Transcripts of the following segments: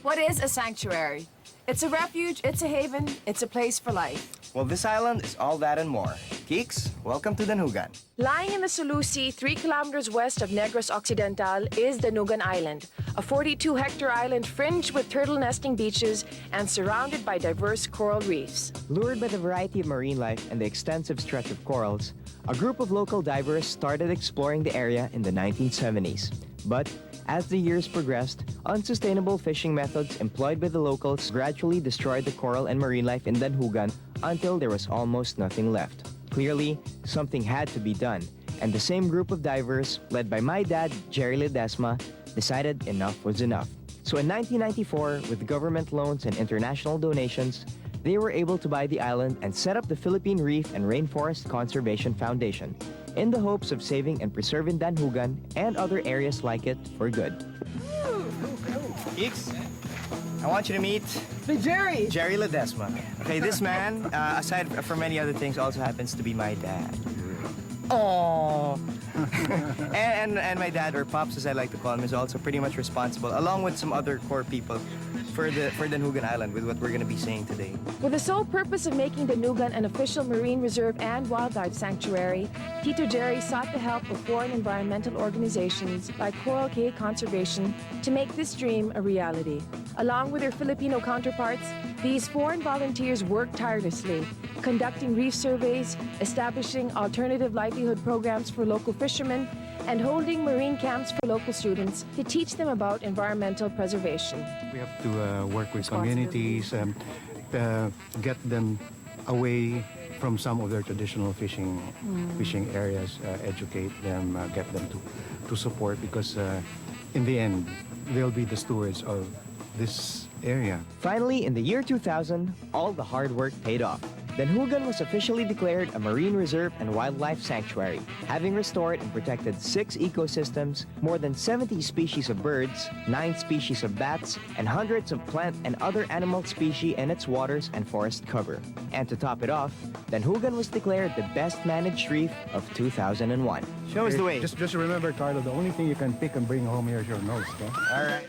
What is a sanctuary? It's a refuge, it's a haven, it's a place for life. Well, this island is all that and more. Geeks, welcome to Danjugan. Lying in the Sulu Sea, 3 kilometers west of Negros Occidental, is Danjugan Island, a 42-hectare island fringed with turtle nesting beaches and surrounded by diverse coral reefs. Lured by the variety of marine life and the extensive stretch of corals, a group of local divers started exploring the area in the 1970s. But as the years progressed, unsustainable fishing methods employed by the locals gradually destroyed the coral and marine life in Danjugan until there was almost nothing left. Clearly, something had to be done, and the same group of divers, led by my dad, Jerry Ledesma, decided enough was enough. So in 1994, with government loans and international donations, they were able to buy the island and set up the Philippine Reef and Rainforest Conservation Foundation, in the hopes of saving and preserving Danjugan and other areas like it for good. Geeks, I want you to meet Jerry Ledesma. Okay, this man, aside from many other things, also happens to be my dad. Oh. and my dad, or Pops as I like to call him, is also pretty much responsible, along with some other core people, for Danjugan Island with what we're going to be saying today. With the sole purpose of making Danjugan an official marine reserve and wildlife sanctuary, Tito Jerry sought the help of foreign environmental organizations like Coral Cay Conservation to make this dream a reality. Along with their Filipino counterparts, these foreign volunteers worked tirelessly, conducting reef surveys, establishing alternative livelihood programs for local fishermen, and holding marine camps for local students to teach them about environmental preservation. We have to work with communities, get them away from some of their traditional fishing areas, educate them, get them to support, because in the end, they'll be the stewards of this area. Finally, in the year 2000, all the hard work paid off. Danjugan was officially declared a marine reserve and wildlife sanctuary, having restored and protected 6 ecosystems, more than 70 species of birds, 9 species of bats, and hundreds of plant and other animal species in its waters and forest cover. And to top it off, Danjugan was declared the best managed reef of 2001. Show us the way. Just remember, Carlo, the only thing you can pick and bring home here is your nose, okay? All right.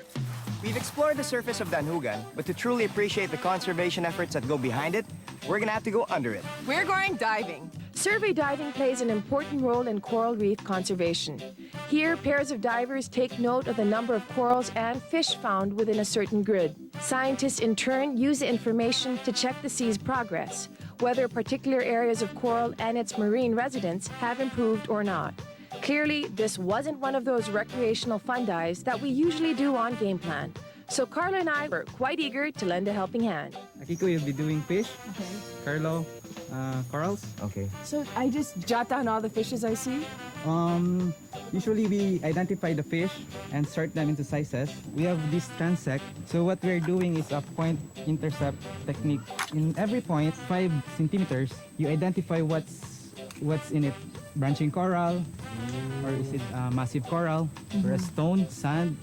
We've explored the surface of Danjugan, but to truly appreciate the conservation efforts that go behind it, we're gonna have to go under it. We're going diving. Survey diving plays an important role in coral reef conservation. Here, pairs of divers take note of the number of corals and fish found within a certain grid. Scientists, in turn, use the information to check the sea's progress, whether particular areas of coral and its marine residents have improved or not. Clearly, this wasn't one of those recreational fun dives that we usually do on Gameplan. So Carlo and I were quite eager to lend a helping hand. Akiko, you'll be doing fish. Okay. Carlo, corals. Okay. So I just jot down all the fishes I see? Usually we identify the fish and sort them into sizes. We have this transect. So what we're doing is a point intercept technique. In every point, 5 centimeters, you identify what's in it. Branching coral, or is it massive coral, or a stone, sand,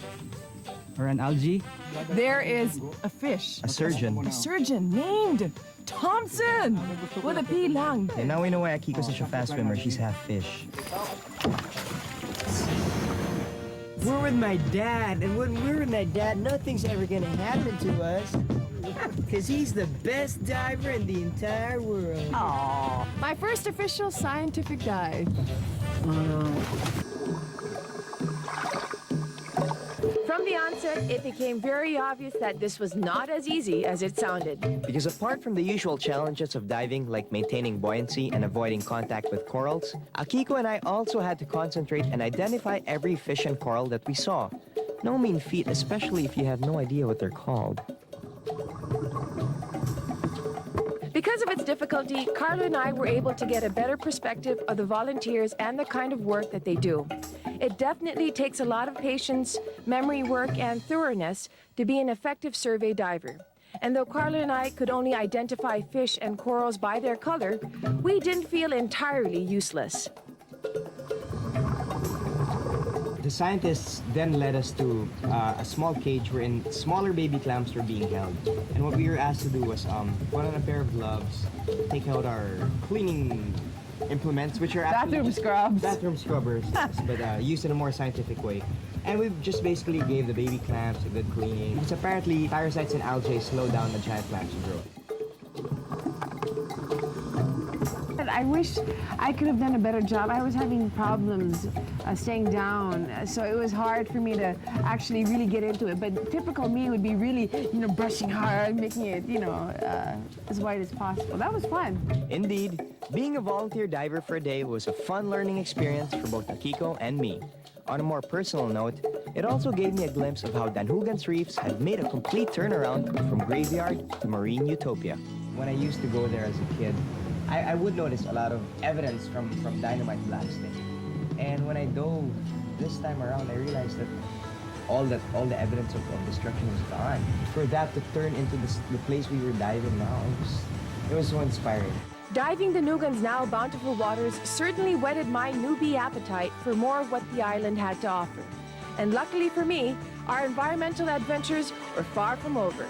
or an algae. There is a fish. A surgeon. A surgeon named Thompson with a P lang. And now we know why Akiko's such a fast swimmer. She's half fish. We're with my dad, and when we're with my dad, nothing's ever gonna happen to us. Because he's the best diver in the entire world. Aww. My first official scientific dive. From the onset, it became very obvious that this was not as easy as it sounded. Because apart from the usual challenges of diving, like maintaining buoyancy and avoiding contact with corals, Akiko and I also had to concentrate and identify every fish and coral that we saw. No mean feat, especially if you have no idea what they're called. Because of its difficulty, Carlo and I were able to get a better perspective of the volunteers and the kind of work that they do. It definitely takes a lot of patience, memory work, and thoroughness to be an effective survey diver. And though Carlo and I could only identify fish and corals by their color, we didn't feel entirely useless. The scientists then led us to a small cage wherein smaller baby clams were being held. And what we were asked to do was put on a pair of gloves, take out our cleaning implements, which are Bathroom scrubs. bathroom scrubbers, yes, but used in a more scientific way. And we just basically gave the baby clamps a good cleaning, because apparently parasites and algae slow down the giant plant's growth. I wish I could have done a better job. I was having problems staying down, so it was hard for me to actually really get into it. But typical me would be really, brushing hard, making it, as white as possible. That was fun. Indeed, being a volunteer diver for a day was a fun learning experience for both Akiko and me. On a more personal note, it also gave me a glimpse of how Danjugan's reefs had made a complete turnaround from graveyard to marine utopia. When I used to go there as a kid, I would notice a lot of evidence from dynamite blasting. And when I dove this time around, I realized that all the evidence of destruction was gone. For that to turn into the place we were diving now, it was so inspiring. Diving Danjugan's now bountiful waters certainly whetted my newbie appetite for more of what the island had to offer. And luckily for me, our environmental adventures were far from over.